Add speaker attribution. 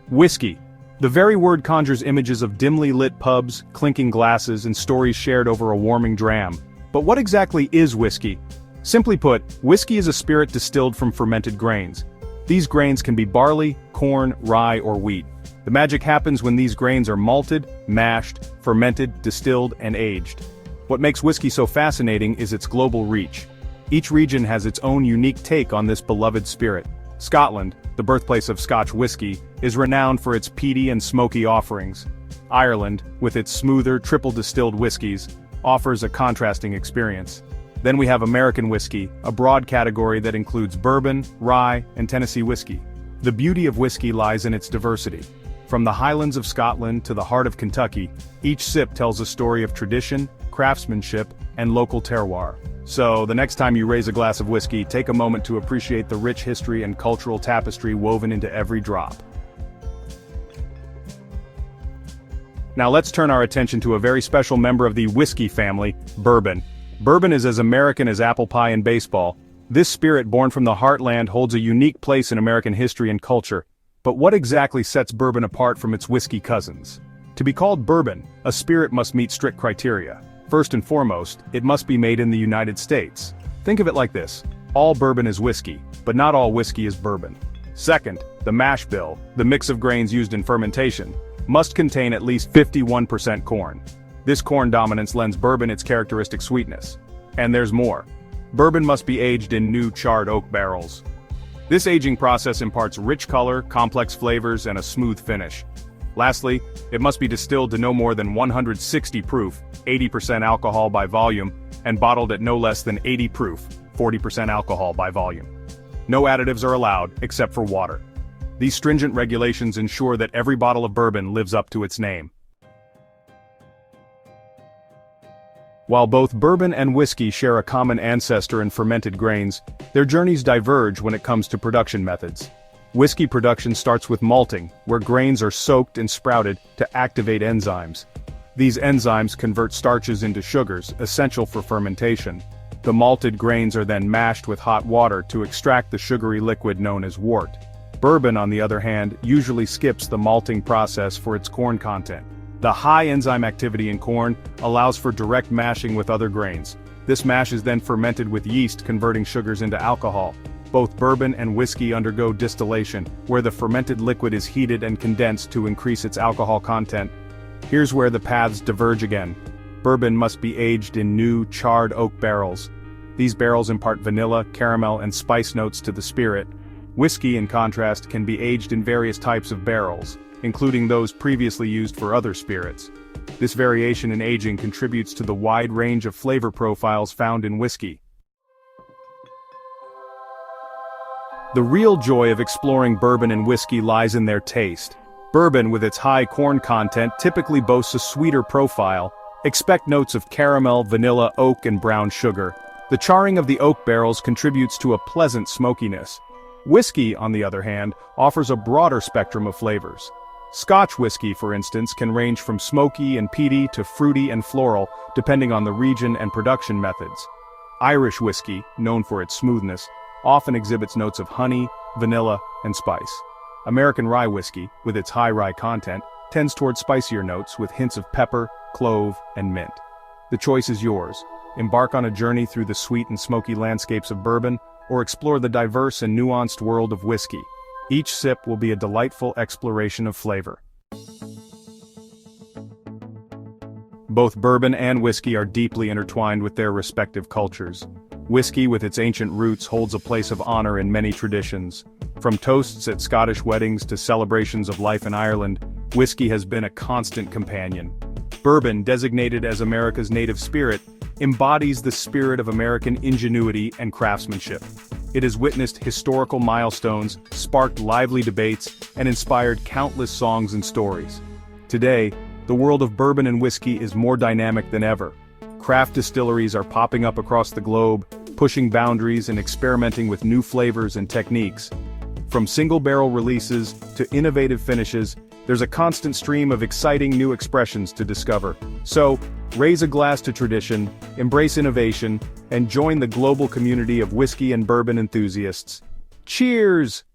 Speaker 1: Whiskey. The very word conjures images of dimly lit pubs, clinking glasses, and stories shared over a warming dram. But what exactly is whiskey? Simply put, whiskey is a spirit distilled from fermented grains. These grains can be barley, corn, rye, or wheat. The magic happens when these grains are malted, mashed, fermented, distilled, and aged. What makes whiskey so fascinating is its global reach. Each region has its own unique take on this beloved spirit. Scotland, the birthplace of Scotch whiskey, is renowned for its peaty and smoky offerings. Ireland, with its smoother, triple-distilled whiskies, offers a contrasting experience. Then we have American whiskey, a broad category that includes bourbon, rye, and Tennessee whiskey. The beauty of whiskey lies in its diversity. From the highlands of Scotland to the heart of Kentucky, each sip tells a story of tradition, craftsmanship, and local terroir. So, the next time you raise a glass of whiskey, take a moment to appreciate the rich history and cultural tapestry woven into every drop. Now let's turn our attention to a very special member of the whiskey family, bourbon. Bourbon is as American as apple pie and baseball. This spirit born from the heartland holds a unique place in American history and culture. But what exactly sets bourbon apart from its whiskey cousins? To be called bourbon, a spirit must meet strict criteria. First and foremost, it must be made in the United States. Think of it like this: all bourbon is whiskey, but not all whiskey is bourbon. Second, the mash bill, the mix of grains used in fermentation, must contain at least 51% corn. This corn dominance lends bourbon its characteristic sweetness. And there's more. Bourbon must be aged in new charred oak barrels. This aging process imparts rich color, complex flavors, and a smooth finish. Lastly, it must be distilled to no more than 160 proof, 80% alcohol by volume, and bottled at no less than 80 proof, 40% alcohol by volume. No additives are allowed, except for water. These stringent regulations ensure that every bottle of bourbon lives up to its name. While both bourbon and whiskey share a common ancestor in fermented grains, their journeys diverge when it comes to production methods. Whiskey production starts with malting, where grains are soaked and sprouted to activate enzymes. These enzymes convert starches into sugars, essential for fermentation. The malted grains are then mashed with hot water to extract the sugary liquid known as wort. Bourbon, on the other hand, usually skips the malting process for its corn content. The high enzyme activity in corn allows for direct mashing with other grains. This mash is then fermented with yeast, converting sugars into alcohol. Both bourbon and whiskey undergo distillation, where the fermented liquid is heated and condensed to increase its alcohol content. Here's where the paths diverge again. Bourbon must be aged in new, charred oak barrels. These barrels impart vanilla, caramel, and spice notes to the spirit. Whiskey, in contrast, can be aged in various types of barrels, including those previously used for other spirits. This variation in aging contributes to the wide range of flavor profiles found in whiskey. The real joy of exploring bourbon and whiskey lies in their taste. Bourbon, with its high corn content, typically boasts a sweeter profile. Expect notes of caramel, vanilla, oak, and brown sugar. The charring of the oak barrels contributes to a pleasant smokiness. Whiskey, on the other hand, offers a broader spectrum of flavors. Scotch whiskey, for instance, can range from smoky and peaty to fruity and floral, depending on the region and production methods. Irish whiskey, known for its smoothness, often exhibits notes of honey, vanilla, and spice. American rye whiskey, with its high rye content, tends toward spicier notes with hints of pepper, clove, and mint. The choice is yours. Embark on a journey through the sweet and smoky landscapes of bourbon, or explore the diverse and nuanced world of whiskey. Each sip will be a delightful exploration of flavor. Both bourbon and whiskey are deeply intertwined with their respective cultures. Whiskey, with its ancient roots, holds a place of honor in many traditions. From toasts at Scottish weddings to celebrations of life in Ireland, whiskey has been a constant companion. Bourbon, designated as America's native spirit, embodies the spirit of American ingenuity and craftsmanship. It has witnessed historical milestones, sparked lively debates, and inspired countless songs and stories. Today, the world of bourbon and whiskey is more dynamic than ever. Craft distilleries are popping up across the globe, pushing boundaries and experimenting with new flavors and techniques. From single-barrel releases to innovative finishes, there's a constant stream of exciting new expressions to discover. So, raise a glass to tradition, embrace innovation, and join the global community of whiskey and bourbon enthusiasts. Cheers!